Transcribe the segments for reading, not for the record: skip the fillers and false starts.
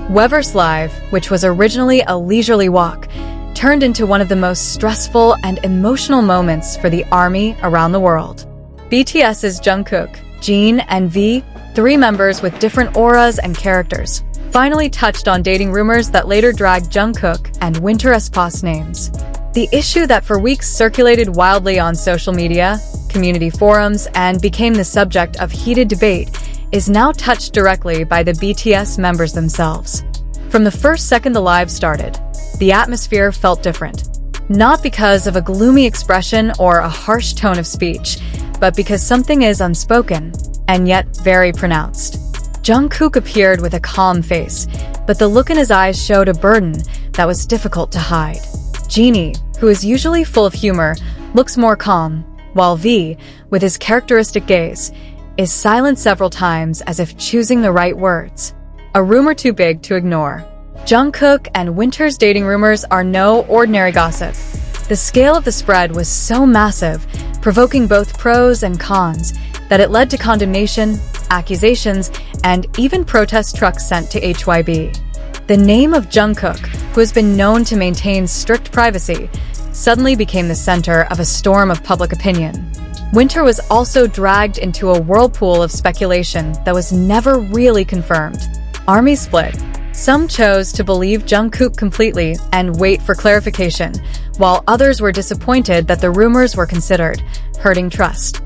Weverse Live, which was originally a leisurely walk, turned into one of the most stressful and emotional moments for the ARMY around the world. BTS's Jungkook, Jin, and V, three members with different auras and characters, finally touched on dating rumors that later dragged Jungkook and Winter Aespa's names. The issue that for weeks circulated wildly on social media, community forums, and became the subject of heated debate is now touched directly by the BTS members themselves. From the first second the live started, the atmosphere felt different. Not because of a gloomy expression or a harsh tone of speech, but because something is unspoken, and yet very pronounced. Jungkook appeared with a calm face, but the look in his eyes showed a burden that was difficult to hide. Genie, who is usually full of humor, looks more calm, while V, with his characteristic gaze, is silent several times as if choosing the right words. A rumor too big to ignore. Jungkook and Winter's dating rumors are no ordinary gossip. The scale of the spread was so massive, provoking both pros and cons, that it led to condemnation, accusations, and even protest trucks sent to HYB. The name of Jungkook, who has been known to maintain strict privacy, suddenly became the center of a storm of public opinion. Winter was also dragged into a whirlpool of speculation that was never really confirmed. ARMY split. Some chose to believe Jungkook completely and wait for clarification, while others were disappointed that the rumors were considered, hurting trust.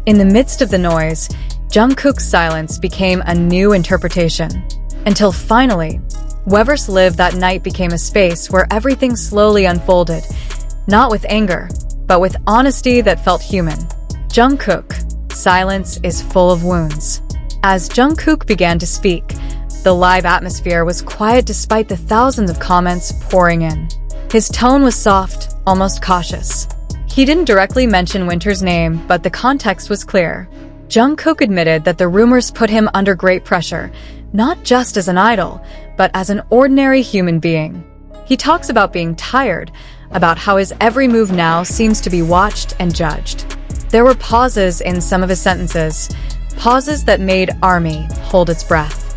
In the midst of the noise, Jungkook's silence became a new interpretation. Until finally, Weverse Live that night became a space where everything slowly unfolded, not with anger, but with honesty that felt human. Jungkook, silence is full of wounds. As Jungkook began to speak, the live atmosphere was quiet despite the thousands of comments pouring in. His tone was soft, almost cautious. He didn't directly mention Winter's name, but the context was clear. Jungkook admitted that the rumors put him under great pressure, not just as an idol, but as an ordinary human being. He talks about being tired, about how his every move now seems to be watched and judged. There were pauses in some of his sentences, pauses that made ARMY hold its breath.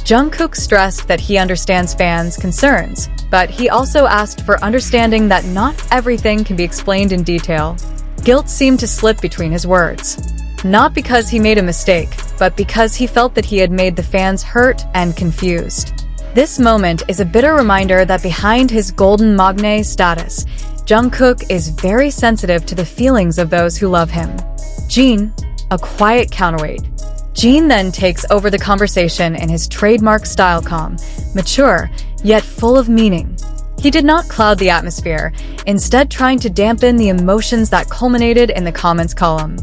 Jungkook stressed that he understands fans' concerns, but he also asked for understanding that not everything can be explained in detail. Guilt seemed to slip between his words. Not because he made a mistake, but because he felt that he had made the fans hurt and confused. This moment is a bitter reminder that behind his golden magne status, Jungkook is very sensitive to the feelings of those who love him. Jin, a quiet counterweight. Jin then takes over the conversation in his trademark style, calm, mature, yet full of meaning. He did not cloud the atmosphere, instead trying to dampen the emotions that culminated in the comments column.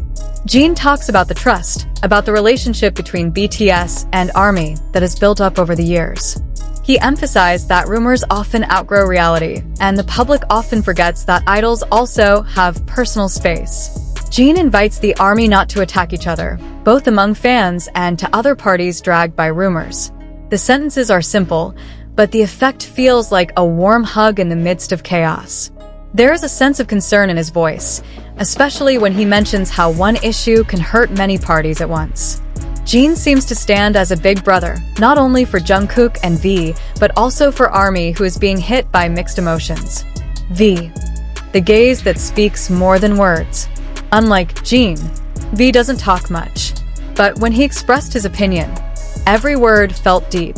Jin talks about the trust, about the relationship between BTS and ARMY that has built up over the years. He emphasized that rumors often outgrow reality, and the public often forgets that idols also have personal space. Jin invites the ARMY not to attack each other, both among fans and to other parties dragged by rumors. The sentences are simple, but the effect feels like a warm hug in the midst of chaos. There is a sense of concern in his voice, especially when he mentions how one issue can hurt many parties at once. Jin seems to stand as a big brother, not only for Jungkook and V, but also for ARMY, who is being hit by mixed emotions. V. The gaze that speaks more than words. Unlike Jin, V doesn't talk much. But when he expressed his opinion, every word felt deep.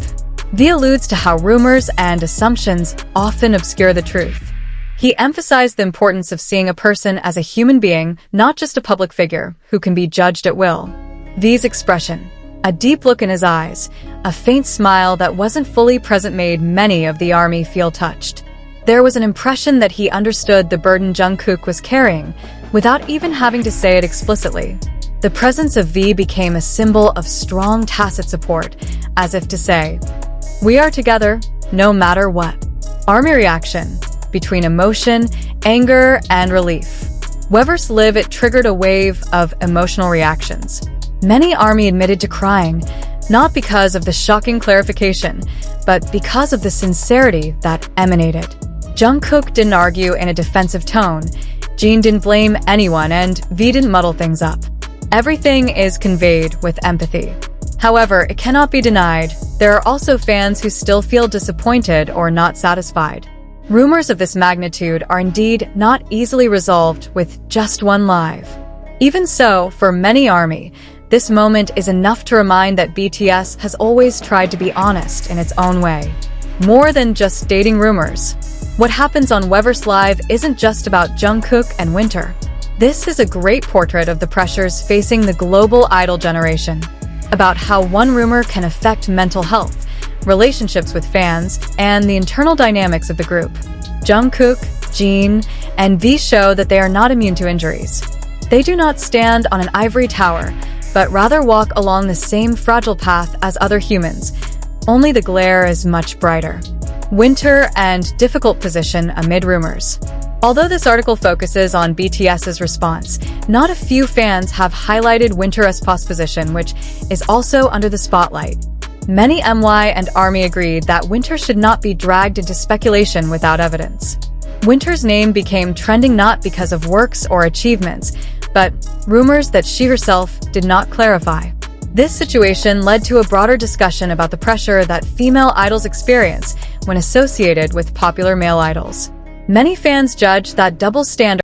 V alludes to how rumors and assumptions often obscure the truth. He emphasized the importance of seeing a person as a human being, not just a public figure, who can be judged at will. V's expression, a deep look in his eyes, a faint smile that wasn't fully present made many of the ARMY feel touched. There was an impression that he understood the burden Jungkook was carrying, without even having to say it explicitly. The presence of V became a symbol of strong tacit support, as if to say, "We are together, no matter what." ARMY reaction, between emotion, anger, and relief. Weverse Live it triggered a wave of emotional reactions. Many ARMY admitted to crying, not because of the shocking clarification, but because of the sincerity that emanated. Jungkook didn't argue in a defensive tone, Jin didn't blame anyone, and V didn't muddle things up. Everything is conveyed with empathy. However, it cannot be denied, there are also fans who still feel disappointed or not satisfied. Rumors of this magnitude are indeed not easily resolved with just one live. Even so, for many ARMY, this moment is enough to remind that BTS has always tried to be honest in its own way. More than just dating rumors. What happens on Weverse Live isn't just about Jungkook and Winter. This is a great portrait of the pressures facing the global idol generation, about how one rumor can affect mental health, relationships with fans, and the internal dynamics of the group. Jungkook, Jin, and V show that they are not immune to injuries. They do not stand on an ivory tower, but rather walk along the same fragile path as other humans, only the glare is much brighter. Winter and difficult position amid rumors. Although this article focuses on BTS's response, not a few fans have highlighted Winter Aespa's position, which is also under the spotlight. Many MY and ARMY agreed that Winter should not be dragged into speculation without evidence. Winter's name became trending not because of works or achievements, but rumors that she herself did not clarify. This situation led to a broader discussion about the pressure that female idols experience when associated with popular male idols. Many fans judge that double standard